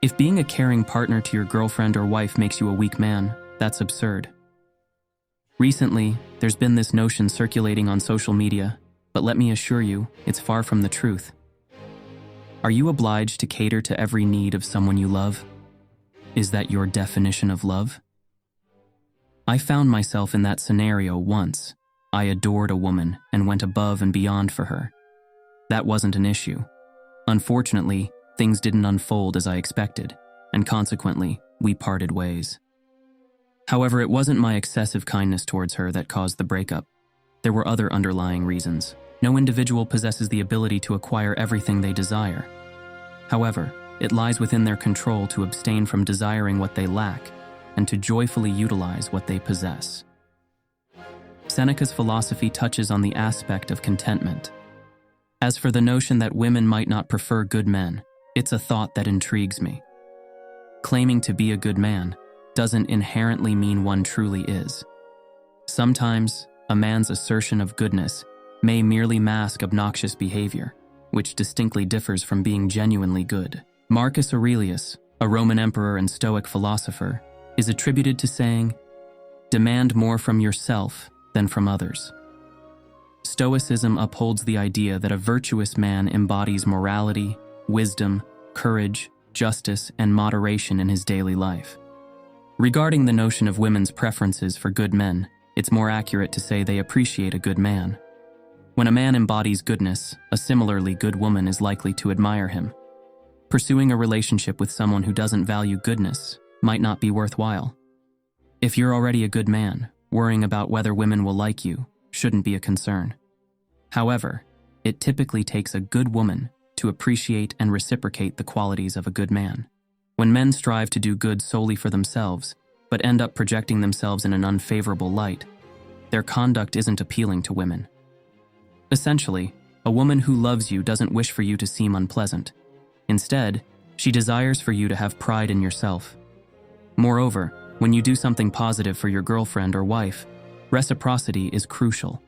If being a caring partner to your girlfriend or wife makes you a weak man, that's absurd. Recently, there's been this notion circulating on social media, but let me assure you, it's far from the truth. Are you obliged to cater to every need of someone you love? Is that your definition of love? I found myself in that scenario once. I adored a woman and went above and beyond for her. That wasn't an issue. Unfortunately, things didn't unfold as I expected, and consequently, we parted ways. However, it wasn't my excessive kindness towards her that caused the breakup. There were other underlying reasons. No individual possesses the ability to acquire everything they desire. However, it lies within their control to abstain from desiring what they lack and to joyfully utilize what they possess. Seneca's philosophy touches on the aspect of contentment. As for the notion that women might not prefer good men, it's a thought that intrigues me. Claiming to be a good man doesn't inherently mean one truly is. Sometimes, a man's assertion of goodness may merely mask obnoxious behavior, which distinctly differs from being genuinely good. Marcus Aurelius, a Roman emperor and Stoic philosopher, is attributed to saying, "Demand more from yourself than from others." Stoicism upholds the idea that a virtuous man embodies morality, wisdom, courage, justice, and moderation in his daily life. Regarding the notion of women's preferences for good men, it's more accurate to say they appreciate a good man. When a man embodies goodness, a similarly good woman is likely to admire him. Pursuing a relationship with someone who doesn't value goodness might not be worthwhile. If you're already a good man, worrying about whether women will like you shouldn't be a concern. However, it typically takes a good woman to appreciate and reciprocate the qualities of a good man. When men strive to do good solely for themselves, but end up projecting themselves in an unfavorable light, their conduct isn't appealing to women. Essentially, a woman who loves you doesn't wish for you to seem unpleasant. Instead, she desires for you to have pride in yourself. Moreover, when you do something positive for your girlfriend or wife, reciprocity is crucial.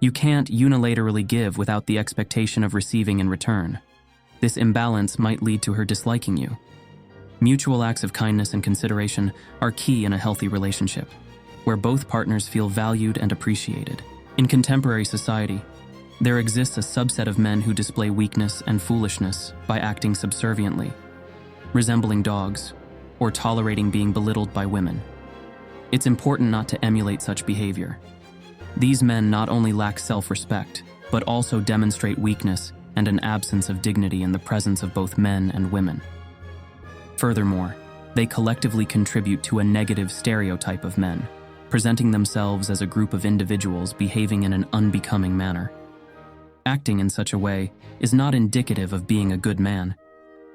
You can't unilaterally give without the expectation of receiving in return. This imbalance might lead to her disliking you. Mutual acts of kindness and consideration are key in a healthy relationship, where both partners feel valued and appreciated. In contemporary society, there exists a subset of men who display weakness and foolishness by acting subserviently, resembling dogs, or tolerating being belittled by women. It's important not to emulate such behavior. These men not only lack self-respect, but also demonstrate weakness and an absence of dignity in the presence of both men and women. Furthermore, they collectively contribute to a negative stereotype of men, presenting themselves as a group of individuals behaving in an unbecoming manner. Acting in such a way is not indicative of being a good man.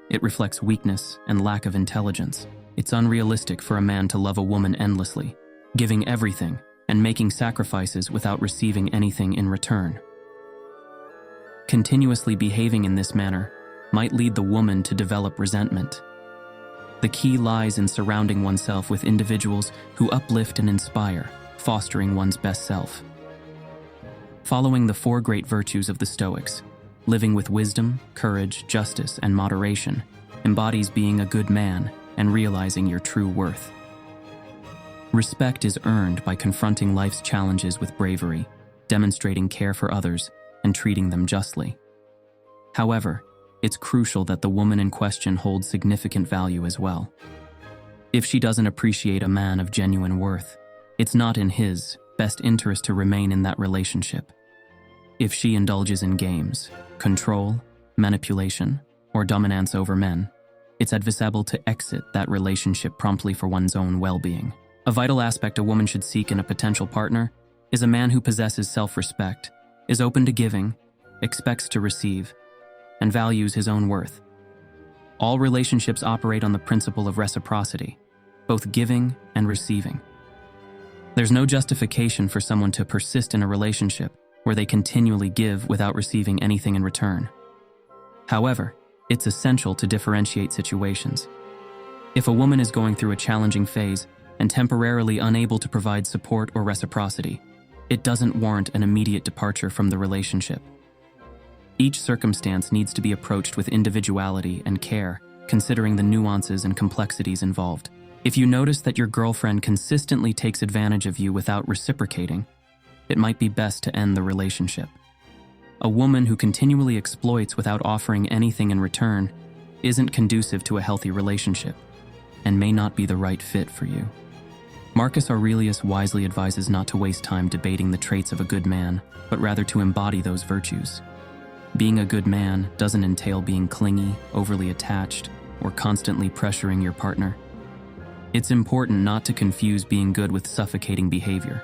It reflects weakness and lack of intelligence. It's unrealistic for a man to love a woman endlessly, giving everything and making sacrifices without receiving anything in return. Continuously behaving in this manner might lead the woman to develop resentment. The key lies in surrounding oneself with individuals who uplift and inspire, fostering one's best self. Following the four great virtues of the Stoics, living with wisdom, courage, justice, and moderation embodies being a good man and realizing your true worth. Respect is earned by confronting life's challenges with bravery, demonstrating care for others, and treating them justly. However, it's crucial that the woman in question holds significant value as well. If she doesn't appreciate a man of genuine worth, it's not in his best interest to remain in that relationship. If she indulges in games, control, manipulation, or dominance over men, it's advisable to exit that relationship promptly for one's own well-being. A vital aspect a woman should seek in a potential partner is a man who possesses self-respect, is open to giving, expects to receive, and values his own worth. All relationships operate on the principle of reciprocity, both giving and receiving. There's no justification for someone to persist in a relationship where they continually give without receiving anything in return. However, it's essential to differentiate situations. If a woman is going through a challenging phase and temporarily unable to provide support or reciprocity, it doesn't warrant an immediate departure from the relationship. Each circumstance needs to be approached with individuality and care considering the nuances and complexities involved. If you notice that your girlfriend consistently takes advantage of you without reciprocating, it might be best to end the relationship. A woman who continually exploits without offering anything in return isn't conducive to a healthy relationship and may not be the right fit for you. Marcus Aurelius wisely advises not to waste time debating the traits of a good man, but rather to embody those virtues. Being a good man doesn't entail being clingy, overly attached, or constantly pressuring your partner. It's important not to confuse being good with suffocating behavior,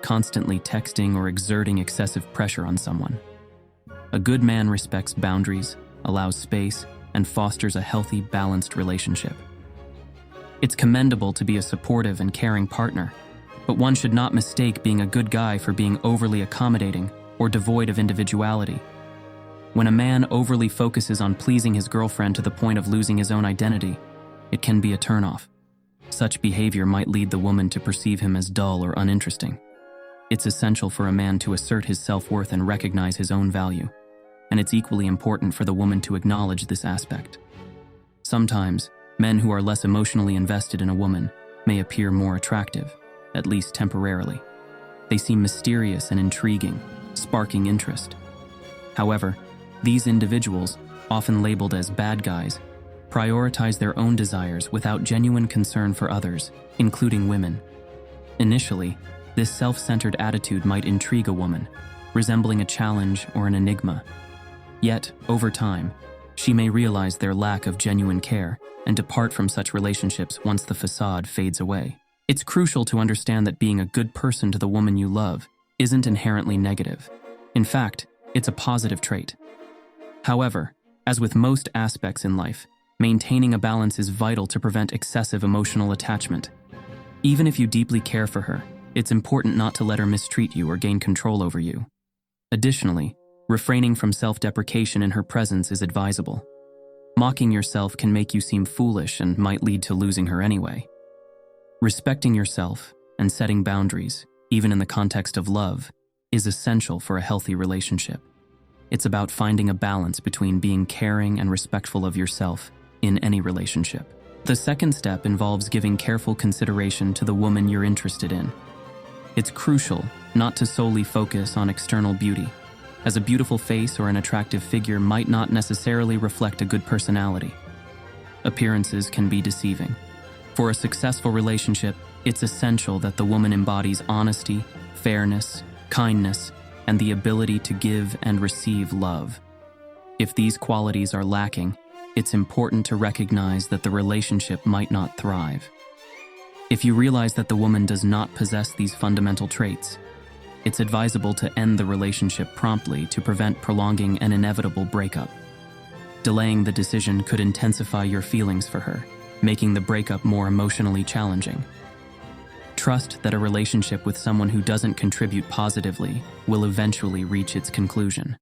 constantly texting or exerting excessive pressure on someone. A good man respects boundaries, allows space, and fosters a healthy, balanced relationship. It's commendable to be a supportive and caring partner, but one should not mistake being a good guy for being overly accommodating or devoid of individuality. When a man overly focuses on pleasing his girlfriend to the point of losing his own identity, it can be a turnoff. Such behavior might lead the woman to perceive him as dull or uninteresting. It's essential for a man to assert his self-worth and recognize his own value, and it's equally important for the woman to acknowledge this aspect. Sometimes, men who are less emotionally invested in a woman may appear more attractive, at least temporarily. They seem mysterious and intriguing, sparking interest. However, these individuals, often labeled as bad guys, prioritize their own desires without genuine concern for others, including women. Initially, this self-centered attitude might intrigue a woman, resembling a challenge or an enigma. Yet, over time, she may realize their lack of genuine care and depart from such relationships once the facade fades away. It's crucial to understand that being a good person to the woman you love isn't inherently negative. In fact, it's a positive trait. However, as with most aspects in life, maintaining a balance is vital to prevent excessive emotional attachment. Even if you deeply care for her, it's important not to let her mistreat you or gain control over you. Additionally, refraining from self-deprecation in her presence is advisable. Mocking yourself can make you seem foolish and might lead to losing her anyway. Respecting yourself and setting boundaries, even in the context of love, is essential for a healthy relationship. It's about finding a balance between being caring and respectful of yourself in any relationship. The second step involves giving careful consideration to the woman you're interested in. It's crucial not to solely focus on external beauty, as a beautiful face or an attractive figure might not necessarily reflect a good personality. Appearances can be deceiving. For a successful relationship, it's essential that the woman embodies honesty, fairness, kindness, and the ability to give and receive love. If these qualities are lacking, it's important to recognize that the relationship might not thrive. If you realize that the woman does not possess these fundamental traits, it's advisable to end the relationship promptly to prevent prolonging an inevitable breakup. Delaying the decision could intensify your feelings for her, making the breakup more emotionally challenging. Trust that a relationship with someone who doesn't contribute positively will eventually reach its conclusion.